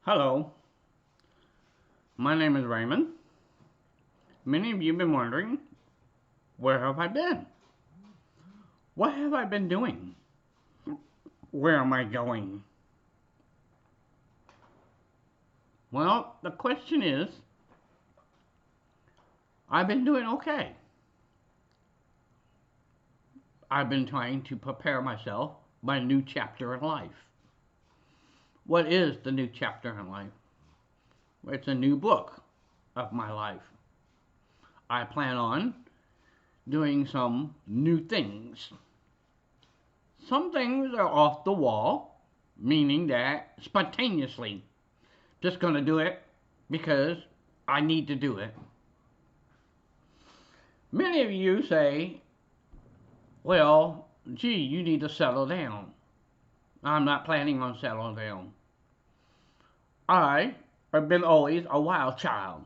Hello, my name is Raymond. Many of you have been wondering, where have I been? What have I been doing? Where am I going? Well, the question is, I've been doing okay. I've been trying to prepare myself for my new chapter in life. What is the new chapter in life? It's a new book of my life. I plan on doing some new things. Some things are off the wall, meaning that spontaneously, just gonna do it because I need to do it. Many of you say, well, gee, you need to settle down. I'm not planning on settling down. I have been always a wild child,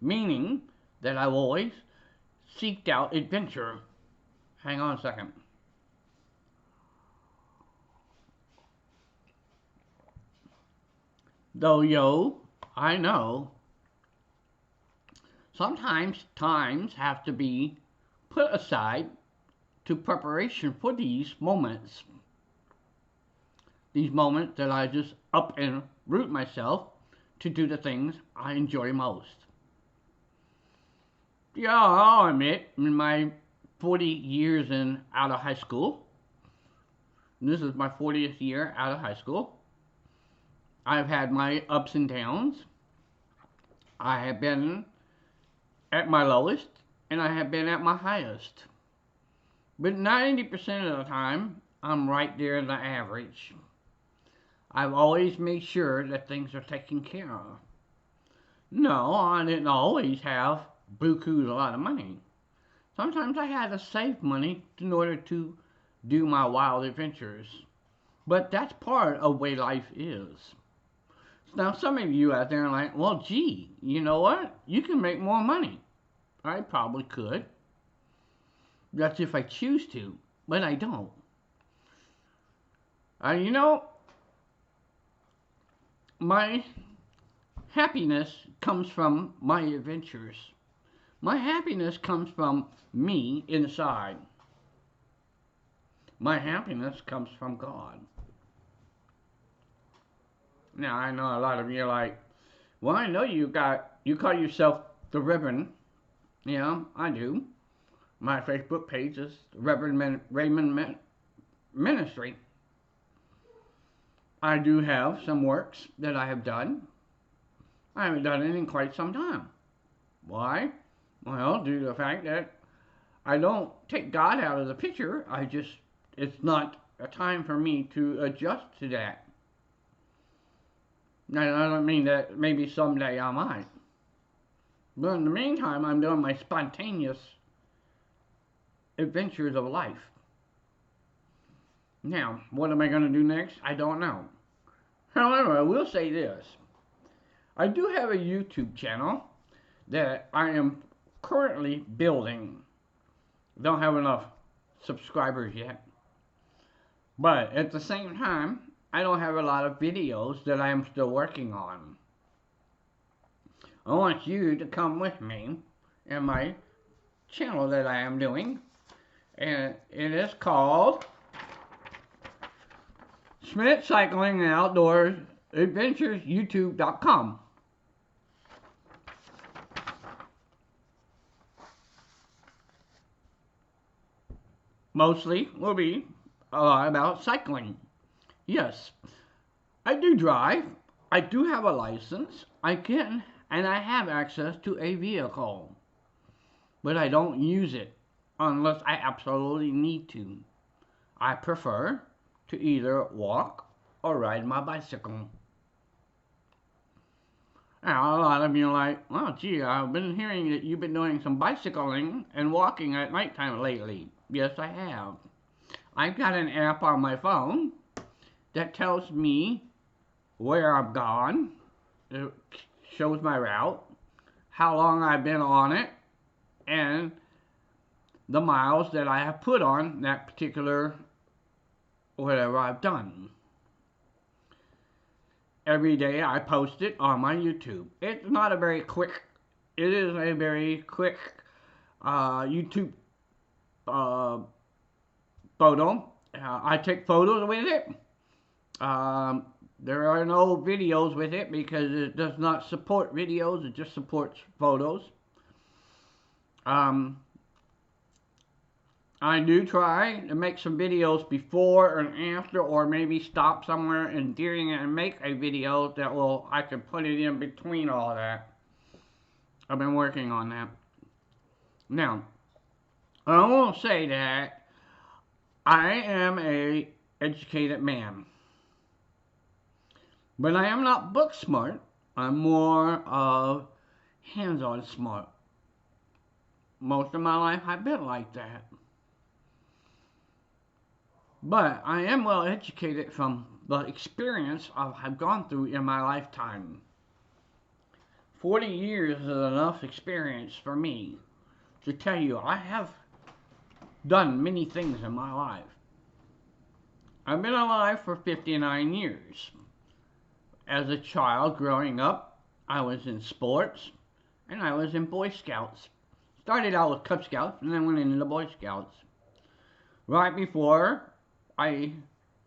meaning that I've always seeked out adventure. Hang on a second. Though, I know sometimes times have to be put aside to preparation for these moments. These moments that I just up and root myself to do the things I enjoy most. Yeah, I'll admit, in my 40 years out of high school, this is my 40th year out of high school, I've had my ups and downs. I have been at my lowest, and I have been at my highest. But 90% of the time, I'm right there in the average. I've always made sure that things are taken care of. No, I didn't always have buku a lot of money. Sometimes I had to save money in order to do my wild adventures. But that's part of the way life is. Now, some of you out there are like, well, gee, you know what? You can make more money. I probably could. That's if I choose to, but I don't. You know, my happiness comes from my adventures. My happiness comes from me inside. My happiness comes from God. Now, I know a lot of you are like, well, I know you call yourself the Reverend. Yeah, I do. My Facebook page is Reverend Raymond Ministry. I do have some works that I have done. I haven't done it in quite some time. Why? Well, due to the fact that I don't take God out of the picture. It's not a time for me to adjust to that. Now, I don't mean that maybe someday I might. But in the meantime, I'm doing my spontaneous adventures of life. Now, what am I going to do next? I don't know. However, I will say this. I do have a YouTube channel that I am currently building. Don't have enough subscribers yet. But at the same time, I don't have a lot of videos that I am still working on. I want you to come with me in my channel that I am doing. And it is called Schmidt Cycling and Outdoors Adventures YouTube.com. Mostly will be a lot about cycling. Yes, I do drive. I do have a license. I can and I have access to a vehicle. But I don't use it unless I absolutely need to. I prefer to either walk or ride my bicycle. Now, a lot of you are like, well, gee, I've been hearing that you've been doing some bicycling and walking at nighttime lately. Yes, I have. I've got an app on my phone that tells me where I've gone. It shows my route, how long I've been on it, and the miles that I have put on that particular whatever I've done. every day I post it on my YouTube. It's not a very quick, it is a very quick YouTube uh, photo. I take photos with it. There are no videos with it because it does not support videos, it just supports photos. I do try to make some videos before and after, or maybe stop somewhere and during it and make a video that I can put it in between all that. I've been working on that. Now, I will say that I am a educated man, but I am not book smart. I'm more of hands-on smart. Most of my life I've been like that. But I am well educated from the experience I've gone through in my lifetime. 40 years is enough experience for me to tell you I have done many things in my life. I've been alive for 59 years. As a child growing up, I was in sports and I was in Boy Scouts. Started out with Cub Scouts and then went into the Boy Scouts. Right before my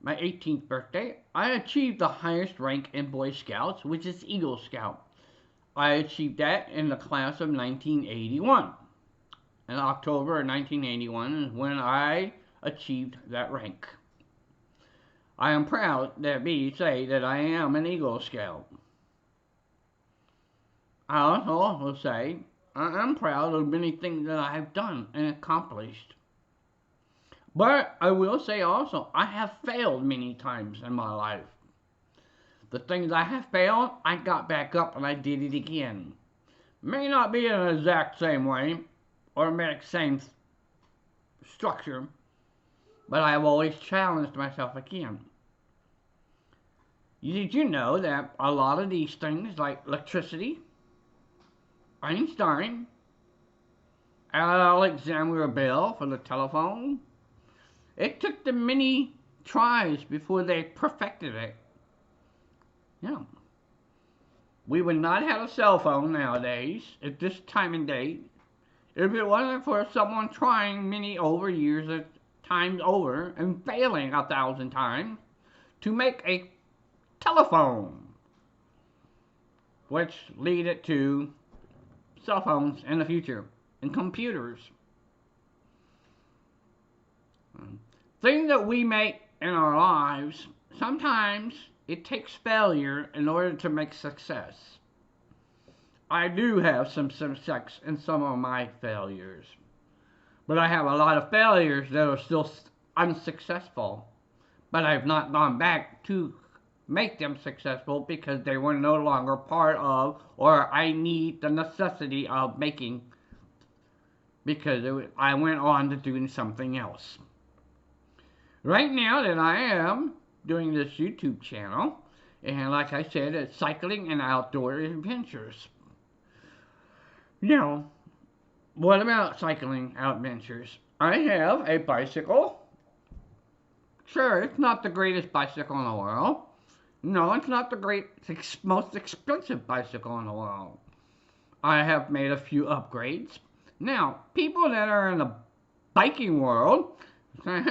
18th birthday, I achieved the highest rank in Boy Scouts, which is Eagle Scout. I achieved that in the class of 1981. In October of 1981 is when I achieved that rank. I am proud to say that I am an Eagle Scout. I also will say I'm proud of many things that I have done and accomplished. But I will say also, I have failed many times in my life. The things I have failed, I got back up and I did it again. May not be in the exact same way, or the same structure, but I have always challenged myself again. Did you know that a lot of these things, like electricity, Einstein, Alexander Bell for the telephone, it took them many tries before they perfected it. Yeah. We would not have a cell phone nowadays at this time and date if it wasn't for someone trying many times over and failing 1,000 times to make a telephone, which led to cell phones in the future and computers. Things that we make in our lives, sometimes it takes failure in order to make success. I do have some success in some of my failures, but I have a lot of failures that are still unsuccessful, but I've not gone back to make them successful because they were no longer part of, or I need the necessity of making, because I went on to doing something else. Right now that I am doing this YouTube channel, and like I said, it's cycling and outdoor adventures. Now, what about cycling adventures? I have a bicycle. Sure, it's not the greatest bicycle in the world. No, it's not the most expensive bicycle in the world. I have made a few upgrades. Now, people that are in the biking world,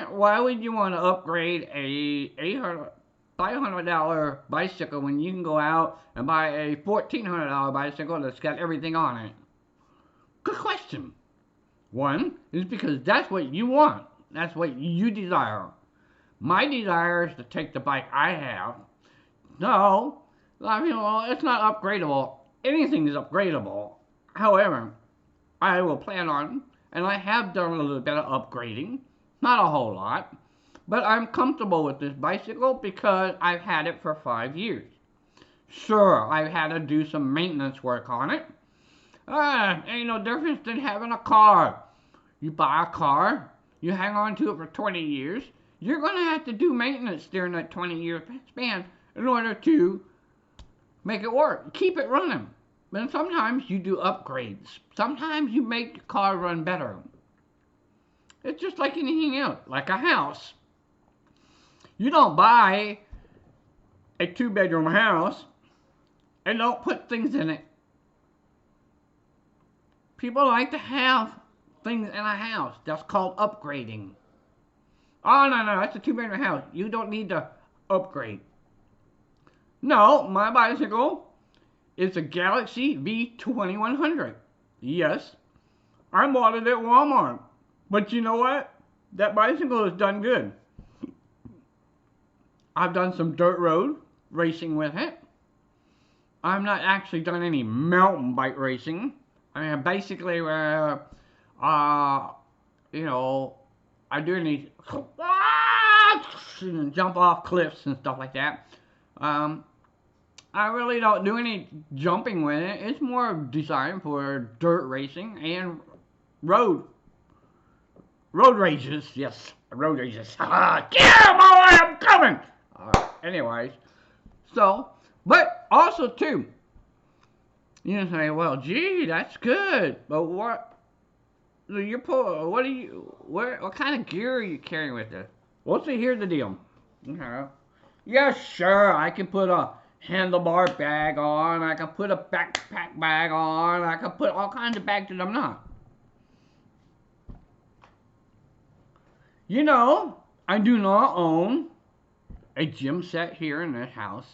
why would you want to upgrade a $500 bicycle when you can go out and buy a $1,400 bicycle that's got everything on it? Good question. One is because that's what you want. That's what you desire. My desire is to take the bike I have. No, I mean, well, it's not upgradable. Anything is upgradable. However, I will plan on, and I have done a little bit of upgrading. Not a whole lot, but I'm comfortable with this bicycle because I've had it for 5 years. Sure, I've had to do some maintenance work on it. Ain't no difference than having a car. You buy a car, you hang on to it for 20 years, you're going to have to do maintenance during that 20-year span in order to make it work, keep it running. But sometimes you do upgrades. Sometimes you make the car run better. It's just like anything else, like a house. You don't buy a 2-bedroom house and don't put things in it. People like to have things in a house. That's called upgrading. Oh, no, that's a 2-bedroom house. You don't need to upgrade. No, my bicycle is a Galaxy V2100. Yes, I bought it at Walmart. But you know what? That bicycle has done good. I've done some dirt road racing with it. I've not actually done any mountain bike racing. I mean, basically, you know, I do any jump off cliffs and stuff like that. I really don't do any jumping with it. It's more designed for dirt racing and road rages. Yes, road rages. Yeah, boy, I'm coming. Anyways, so, but also too, you say, well, gee, that's good, but what kind of gear are you carrying with it? Well, see, here's the deal. Yeah, sure, I can put a handlebar bag on, I can put a backpack bag on, I can put all kinds of bags that I'm not. You know, I do not own a gym set here in this house.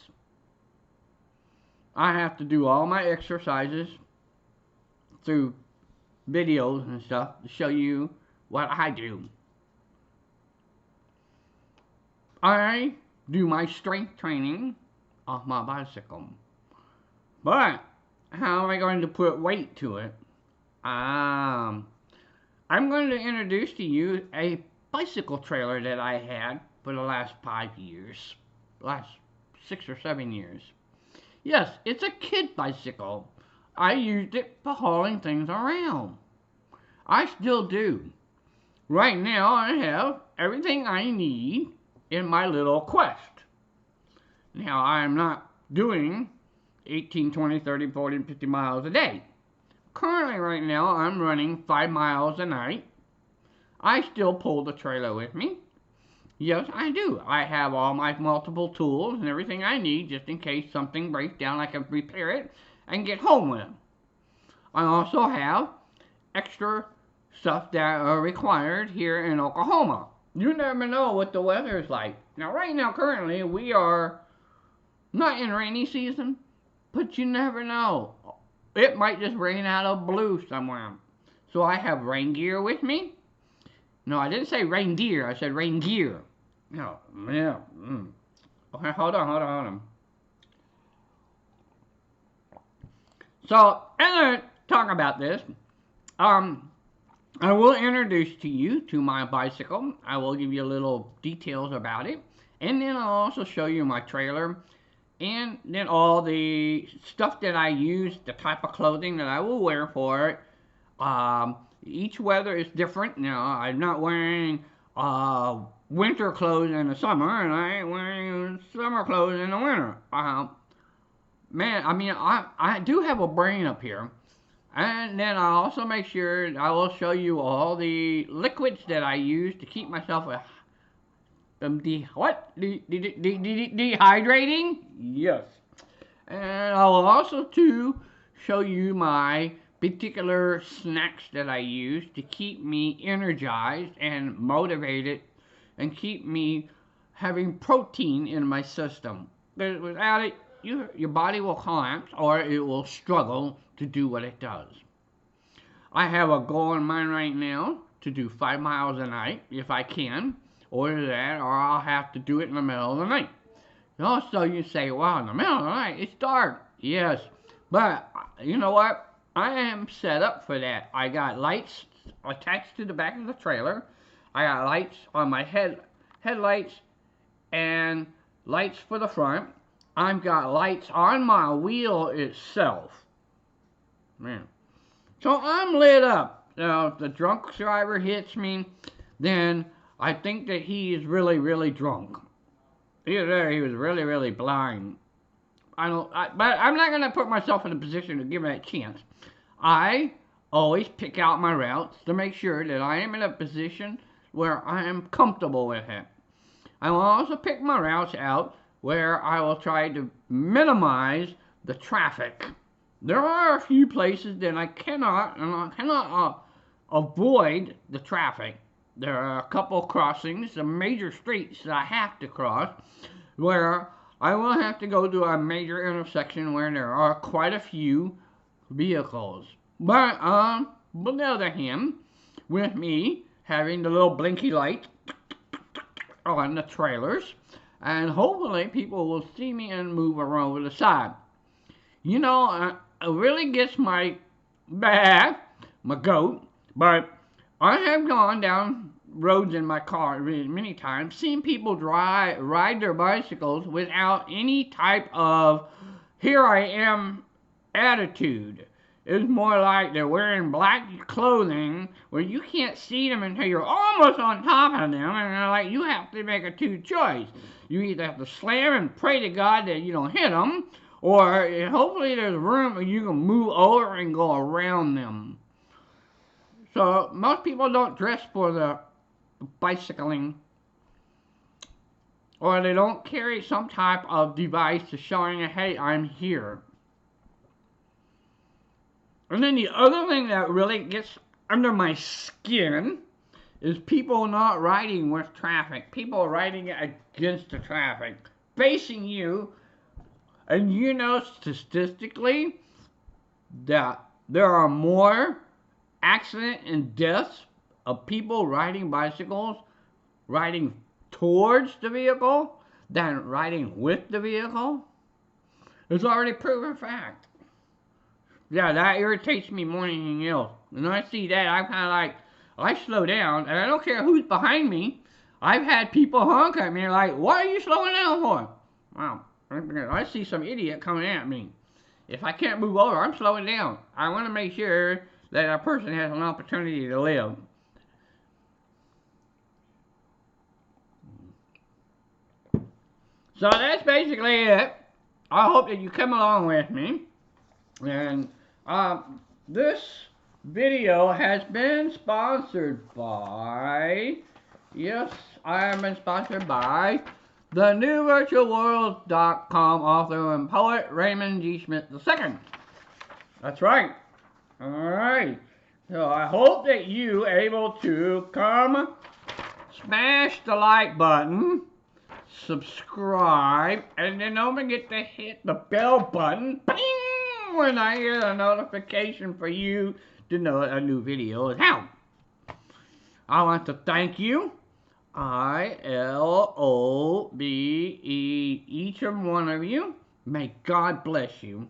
I have to do all my exercises through videos and stuff to show you what I do. I do my strength training off my bicycle. But how am I going to put weight to it? I'm going to introduce to you a bicycle trailer that I had for the last 5 years, last 6 or 7 years. Yes, it's a kid bicycle. I used it for hauling things around. I still do. Right now I have everything I need in my little Quest. Now I'm not doing 18, 20, 30, 40, 50 miles a day. Currently right now I'm running 5 miles a night. I still pull the trailer with me. Yes, I do. I have all my multiple tools and everything I need just in case something breaks down, I can repair it and get home with them. I also have extra stuff that are required here in Oklahoma. You never know what the weather is like. Now, right now, currently, we are not in rainy season, but you never know. It might just rain out of blue somewhere. So I have rain gear with me. No, I didn't say reindeer. I said rain gear. No, yeah. Okay, hold on. So, as I talk about this, I will introduce to you to my bicycle. I will give you a little details about it. And then I'll also show you my trailer. And then all the stuff that I use, the type of clothing that I will wear for it. Each weather is different. Now, I'm not wearing winter clothes in the summer, and I ain't wearing summer clothes in the winter. Man, I mean, I do have a brain up here. And then I also make sure I will show you all the liquids that I use to keep myself dehydrating? Yes. And I will also too show you my particular snacks that I use to keep me energized and motivated and keep me having protein in my system. But without it, your body will collapse or it will struggle to do what it does. I have a goal in mind right now to do 5 miles a night if I can, or that, or I'll have to do it in the middle of the night. Also, you say, well, in the middle of the night, it's dark. Yes, but you know what? I am set up for that. I got lights attached to the back of the trailer. I got lights on my headlights and lights for the front. I've got lights on my wheel itself. Man. So I'm lit up. Now, if the drunk driver hits me, then I think that he is really, really drunk. Either he was really, really blind. But I'm not going to put myself in a position to give him that chance. I always pick out my routes to make sure that I am in a position where I am comfortable with it. I will also pick my routes out where I will try to minimize the traffic. There are a few places that I cannot avoid the traffic. There are a couple crossings, some major streets that I have to cross, where I will have to go to a major intersection where there are quite a few vehicles. But on the other hand, with me having the little blinky light on the trailers, and hopefully people will see me and move around over the side. You know, it really gets my goat, but I have gone down roads in my car many times, seen people ride their bicycles without any type of "here I am" attitude. It's more like they're wearing black clothing where you can't see them until you're almost on top of them, and they're like, you have to make a choice. You either have to slam and pray to God that you don't hit them, or hopefully there's room where you can move over and go around them. So most people don't dress for the bicycling, or they don't carry some type of device to showing, hey, I'm here. And then the other thing that really gets under my skin is people not riding with traffic, people riding against the traffic, facing you. And you know, statistically, that there are more accidents and deaths of people riding bicycles, riding towards the vehicle, than riding with the vehicle. It's already proven fact. Yeah, that irritates me more than anything else. When I see that, I'm kind of like, I slow down, and I don't care who's behind me. I've had people honk at me like, what are you slowing down for? Wow. I see some idiot coming at me. If I can't move over, I'm slowing down. I want to make sure that a person has an opportunity to live. So that's basically it. I hope that you come along with me. And this video has been sponsored by, yes, I have been sponsored by thenewvirtualworld.com author and poet Raymond G. Smith II. That's right. Alright. So I hope that you are able to come smash the like button, subscribe, and then don't forget to hit the bell button, bing, when I get a notification for you to know a new video is out. I want to thank you, ILOBE, each and one of you. May God bless you.